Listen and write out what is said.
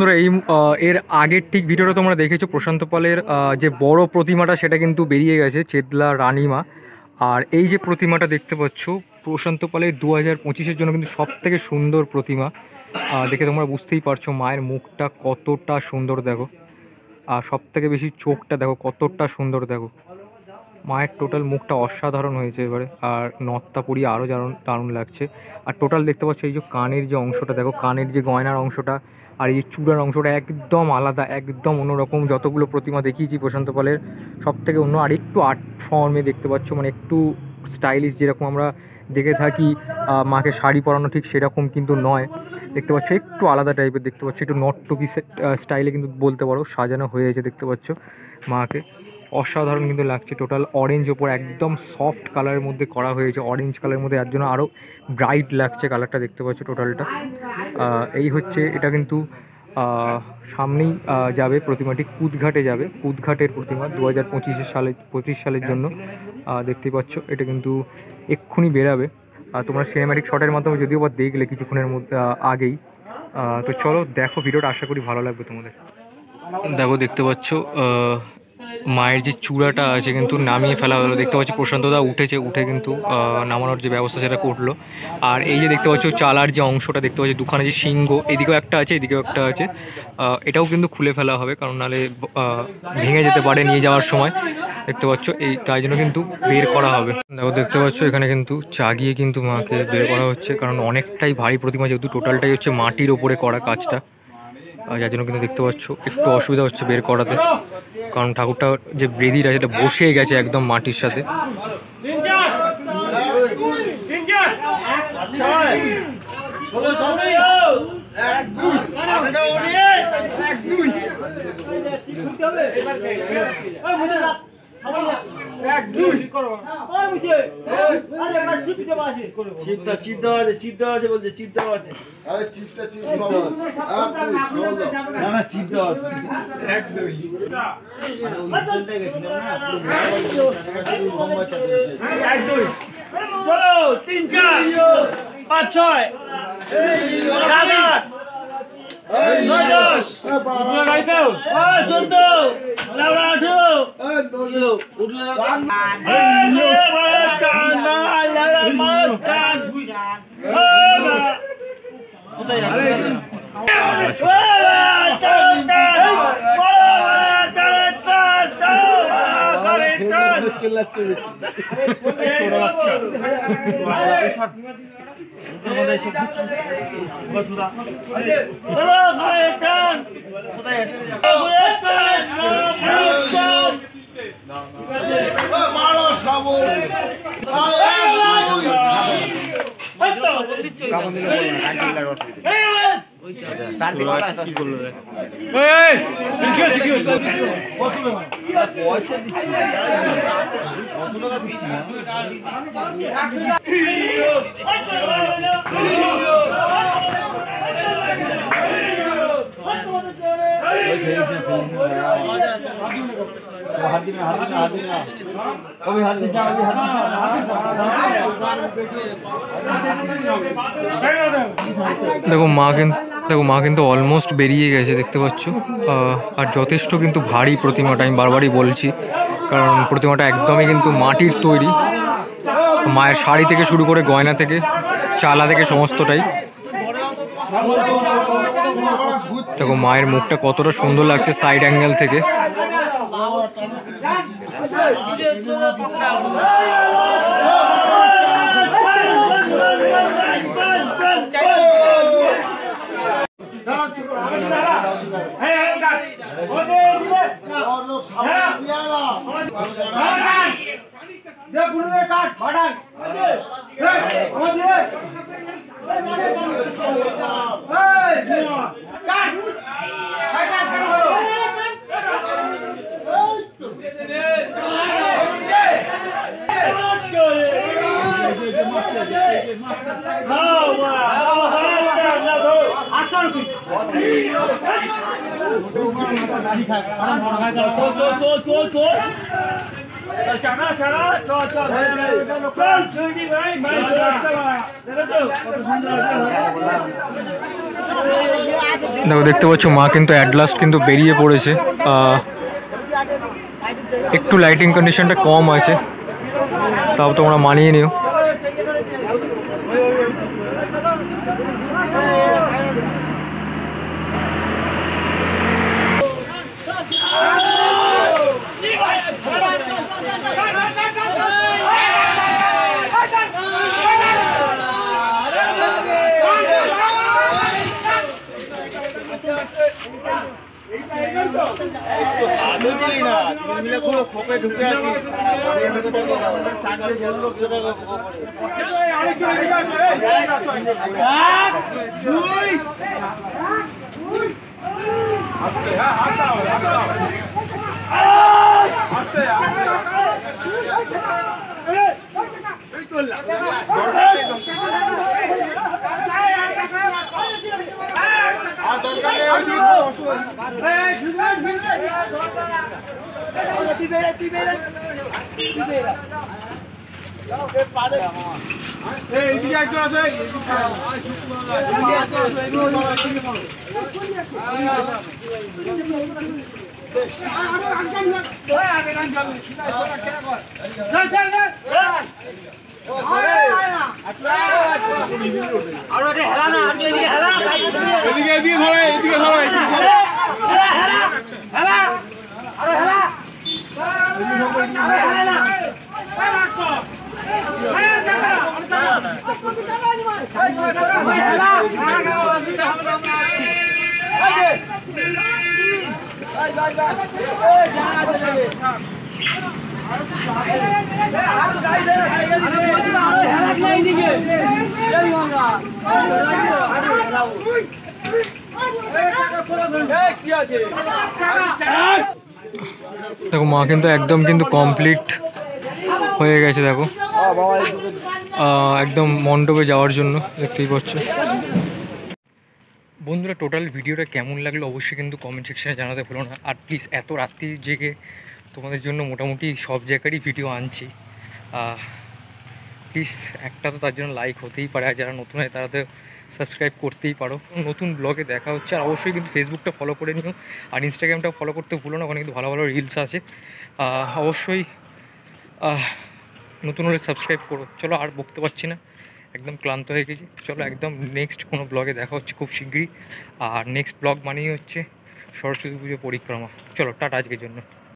বন্ধুরা এর আগের ঠিক ভিডিওটা তোমরা দেখেছো প্রশান্ত পালের যে বড় প্রতিমাটা সেটা কিন্তু বেরিয়ে গেছে, চেতলা রানীমা। আর এই যে প্রতিমাটা দেখতে পাচ্ছ প্রশান্ত পালের 2025-এর জন্য কিন্তু সব থেকে সুন্দর প্রতিমা। দেখে তোমরা বুঝতেই পারছো মায়ের মুখটা কতটা সুন্দর দেখো, আর সব থেকে বেশি চোখটা দেখো কতটা সুন্দর দেখো। মায়ের টোটাল মুখটা অসাধারণ হয়েছে এবারে, আর নথটা পরিয়ে আরও দারুণ লাগছে। আর টোটাল দেখতে পাচ্ছ এই যে কানের যে অংশটা দেখো, কানের যে গয়নার অংশটা আর এই চূড়ার অংশটা একদম আলাদা, একদম অন্যরকম। যতগুলো প্রতিমা দেখিয়েছি প্রশান্ত পালের সব থেকে অন্য, আর একটু আর্ট ফর্মে দেখতে পাচ্ছ, মানে একটু স্টাইলিশ যেরকম আমরা দেখে থাকি মাকে শাড়ি পরানো, ঠিক সেরকম কিন্তু নয়। দেখতে পাচ্ছ একটু আলাদা টাইপের দেখতে পাচ্ছ, একটু নর্তকী স্টাইলে কিন্তু বলতে পারো সাজানো হয়েছে দেখতে পাচ্ছ মাকে। অসাধারণ কিন্তু লাগছে। টোটাল অরেঞ্জ ওপর একদম সফট কালারের মধ্যে করা হয়েছে, অরেঞ্জ কালারের মধ্যে, এর জন্য আরও ব্রাইট লাগছে কালারটা দেখতে পাচ্ছ টোটালটা। এই হচ্ছে এটা কিন্তু সামনেই যাবে প্রতিমাটি, কুদঘাটে যাবে, কুদঘাটের প্রতিমা 2025 সালের জন্য। দেখতেই পাচ্ছ এটা কিন্তু এক্ষুনি বেরাবে। তোমরা সিনেম্যাটিক শটের মাধ্যমে যদিও বা দেখলে কিছুক্ষণের মধ্যে আগেই। তো চলো দেখো ভিডিওটা, আশা করি ভালো লাগবে তোমাদের। দেখো দেখতে পাচ্ছ মায়ের যে চূড়াটা আছে কিন্তু নামিয়ে ফেলা হলো, দেখতে পাচ্ছি প্রশান্তদা উঠেছে, উঠে কিন্তু নামানোর যে ব্যবস্থা সেটা করলো। আর এই যে দেখতে পাচ্ছ চালার যে অংশটা দেখতে পাচ্ছি, দুখানে যে সিংহ, এদিকেও একটা আছে এদিকেও একটা আছে, এটাও কিন্তু খুলে ফেলা হবে, কারণ নাহলে ভেঙে যেতে পারে নিয়ে যাওয়ার সময়। দেখতে পাচ্ছ এই তাই জন্য কিন্তু বের করা হবে। দেখো দেখতে পাচ্ছ এখানে কিন্তু চাগিয়ে কিন্তু মাকে বের করা হচ্ছে, কারণ অনেকটাই ভারী প্রতিমা, যেহেতু টোটালটাই হচ্ছে মাটির ওপরে করা কাজটা, যার জন্য কিন্তু দেখতে পাচ্ছ একটু অসুবিধা হচ্ছে বের করাতে, কারণ ঠাকুরটা যে বেদিটা সেটা বসে গেছে একদম মাটির সাথে। চলো 3 4 5 6 7 8 9 10 14 দেখো মা কিন্তু অলমোস্ট বেরিয়ে গেছে দেখতে পাচ্ছ। আর যথেষ্ট কিন্তু ভারী প্রতিমাটা, আমি বারবারই বলছি, কারণ প্রতিমাটা একদমই কিন্তু মাটির তৈরি। মায়ের শাড়ি থেকে শুরু করে গয়না থেকে চালা থেকে সমস্তটাই। দেখো মায়ের মুখটা কতটা সুন্দর লাগছে সাইড অ্যাঙ্গেল থেকে। চাকা চাকা চল চল চল ছুটি ভাই ভাই কত সুন্দর দেখো দেখতে পাচ্ছ মা কিন্তু অ্যাট লাস্ট কিন্তু বেরিয়ে পড়েছে। একটু লাইটিং কন্ডিশনটা কম আছে, তাও তোমরা মানিয়ে নিও। দেখো মা কিন্তু একদম কিন্তু কমপ্লিট হয়ে গেছে। দেখো একদম মণ্ডপে যাওয়ার জন্য, দেখতেই পাচ্ছ। বন্ধুরা টোটাল ভিডিওটা কেমন লাগলো অবশ্যই কিন্তু কমেন্ট সেকশনে জানাতে ভুলো না। আর প্লিজ এত রাত্রি জেগে তোমাদের জন্য মোটামুটি সব জায়গারই ভিডিও আনছি, প্লিজ একটা তো তার জন্য লাইক হতেই পারে। আর যারা নতুন হয় তারা তো সাবস্ক্রাইব করতেই পারো। নতুন ব্লগে দেখা হচ্ছে। আর অবশ্যই কিন্তু ফেসবুকটা ফলো করে নিও, আর ইনস্টাগ্রামটা ফলো করতে ভুলো না, ওখানে কিন্তু ভালো ভালো রিলস আছে। অবশ্যই নতুন হলে সাবস্ক্রাইব করো। চলো আর বকতে পারছি না, একদম ক্লান্ত হয়ে গেছি। চলো একদম নেক্সট কোনো ব্লগে দেখা হচ্ছে খুব শীঘ্রই। আর নেক্সট ব্লগ মানেই হচ্ছে সরস্বতী পুজো পরিক্রমা। চলো টাটা আজকের জন্য।